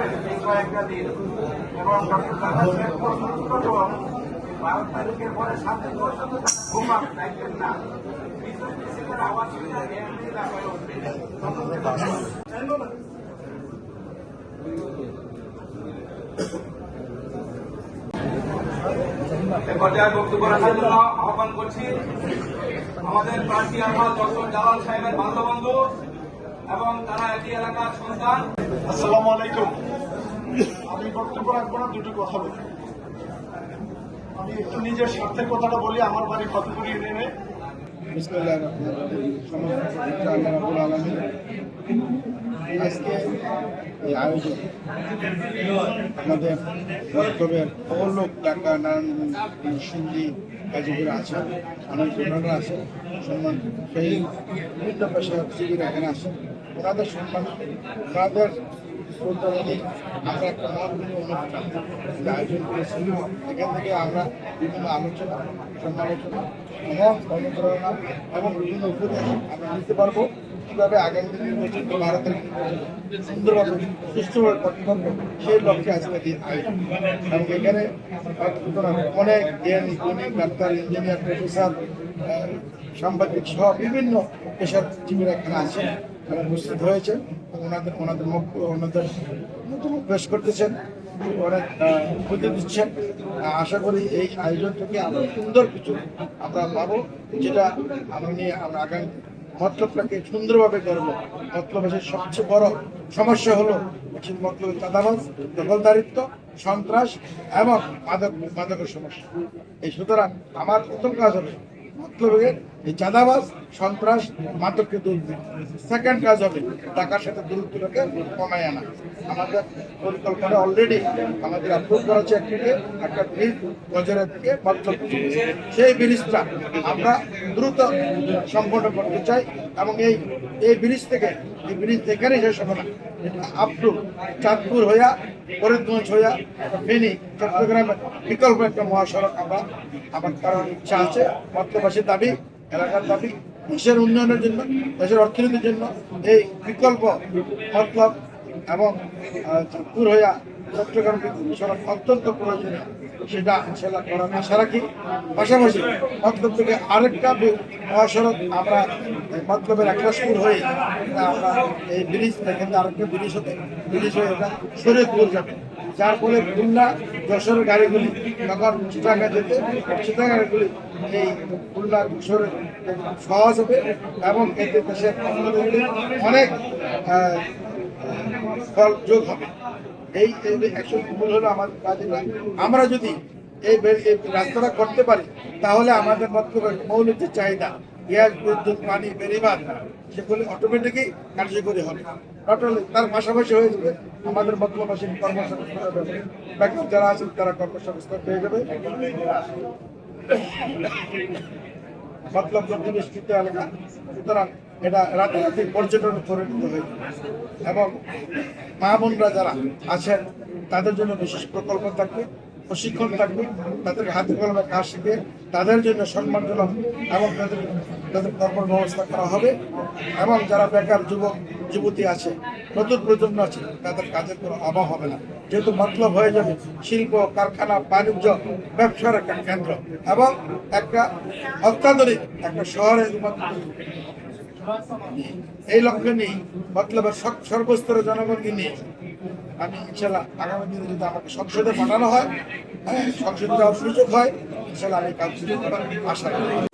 করেন এই কয়েকটা দিন এবং ডক্টর কালাম সাহেব প্রস্তুত করব 12 তারিখের পরে 7 দিন পর্যন্ত ঘুমাক থাকবেন না বিদ্যুৎ মিছিলের আওয়াজ শুনে এমনি না হয়ে উঠবে পর্যায়ে বক্তব্য রাখার জন্য আহ্বান করছি আমাদের প্রার্থী আহ্বান ডক্টর জালাল সাহেবের বান্ধবন্ধু এবং তারা একই এলাকার সন্তান। আসসালামু আলাইকুম। আমি বক্তব্য রাখবো না, দুটো কথা বলি। আমি একটু নিজের স্বার্থের কথাটা বলি। আমার বাড়ি ফতেপুর ইউনিয়নে। আজকে এই আয়োজন আমাদের বক্তব্যের লোক ঢাকা নারায়ণ সিন্ধি গাজীপুরে আছে, অনেক জনরা আছে, সম্মান সেই বিভিন্ন পেশার শিবির এখানে আসেন। ওনাদের সম্মান, ওনাদের শ্রদ্ধাবাদী আমরা একটা মতবিনিময় অনুষ্ঠান আয়োজন করেছি। এখান থেকে আমরা বিভিন্ন আলোচনা, সমালোচনা এবং অনুপ্রেরণা এবং বিভিন্ন উপদেশ আমরা নিতে পারবো কীভাবে আগামী দিন নির্বাচন ভারতের সুন্দরভাবে সুষ্ঠুভাবে করতে পারবো সেই লক্ষ্যে আজকে দিন আয়োজন। এবং এখানে অনেক জ্ঞানী গুণী ডাক্তার, ইঞ্জিনিয়ার, প্রফেসর, সাংবাদিক সহ বিভিন্ন পেশার জীবীরা এখানে আছেন, উপস্থিত হয়েছেন। ওনাদের মতামত পেশ করতেছেন, অনেক বুদ্ধি দিচ্ছেন। আশা করি এই আয়োজন থেকে আমরা সুন্দর কিছু আমরা পাবো, যেটা আমরা আগামী মতলবটাকে সুন্দরভাবে করবো। মতলবের সবচেয়ে বড় সমস্যা হলো মতলবের চাঁদাবাজ, দখলদারিত্ব, সন্ত্রাস এবং মাদকের সমস্যা। এই সুতরাং আমার প্রথম কাজ হবে মতলবের এই চাঁদাবাজ, সন্ত্রাস, মাদককে দূর দিন। সেকেন্ড কাজ হবে টাকার সাথে দূরত্বটাকে কমায় আনা। আমাদের পরিকল্পনা অলরেডি আমাদের অ্যাপ্রুভ করা আছে একটা ব্রিজ গজরের দিকে মতলব, সেই ব্রিজটা আমরা দ্রুত সম্পন্ন করতে চাই। এবং এই ব্রিজ থেকে এই ব্রিজ এখানেই শেষ হবে না, এটা আপ টু চাঁদপুর হইয়া, ফরিদগঞ্জ হইয়া, ফেনী, চট্টগ্রামের বিকল্প একটা মহাসড়ক আমার কারণ ইচ্ছা আছে। মতলবাসীর দাবি, এলাকার দাবি, দেশের উন্নয়নের জন্য, দেশের অর্থনীতির জন্য এই বিকল্প মতলব এবং চাঁদপুর হইয়া চট্টগ্রাম সড়ক অত্যন্ত প্রয়োজনীয়। সেটা ইনশাল্লাহ করার আশা রাখি। পাশাপাশি মতলব থেকে আরেকটা মহাসড়ক আমরা মতলবের একরাশপুর হয়ে আমরা এই ব্রিজ থেকে আরেকটা ব্রিজ হয়ে এটা শরীয়তপুর যাবে, যার ফলে খুলনা যশোরের গাড়িগুলি তখন চিটাঙ্গা যেতে চিটাঙ্গা গাড়িগুলি এই খুলনা যশোরে সহজ হবে এবং এতে দেশের অনেক ফল যোগ হবে। এই অ্যাকশন মূল হলো আমাদের কাজে। আমরা যদি এই রাস্তাটা করতে পারি তাহলে আমাদের মতলবের মৌলিক যে চাহিদা, গ্যাস, বিদ্যুৎ, পানি, বেড়িবাঁধ, সেগুলি অটোমেটিকই কার্যকরী হবে। তার পাশাপাশি হয়ে যাবে আমাদের মতলবাসীর কর্মসংস্থান, বেকার যারা আছেন তারা কর্মসংস্থান পেয়ে যাবে। মতলব নিষ্কৃত এলাকা, সুতরাং এটা রাতারাতি পর্যটনে পরিণত হয়ে যাবে। এবং মা বোনরা যারা আছেন তাদের জন্য বিশেষ প্রকল্প থাকবে, প্রশিক্ষণ থাকবে, তাদের হাতে কলমে কাজ শিখে তাদের জন্য সম্মানজনক এবং তাদের কর্ম ব্যবস্থা করা হবে। এবং যারা বেকার যুবক যুবতী আছে, নতুন প্রজন্ম আছে, তাদের কাজের কোনো অভাব হবে না। যেহেতু মতলব হয়ে যাবে শিল্প, কারখানা, বাণিজ্য, ব্যবসার একটা কেন্দ্র এবং একটা অত্যাধুনিক একটা শহরে এই লক্ষ্যে নিয়ে মতলবের সর্বস্তরের জনগণকে নিয়ে আমি ইনশাল্লাহ আগামী দিনে যদি আমাকে সংসদে পাঠানো হয়, সংসদে যাওয়ার সুযোগ হয়, ইনশাল্লাহ আমি কাজ শুরু করার আশা করি।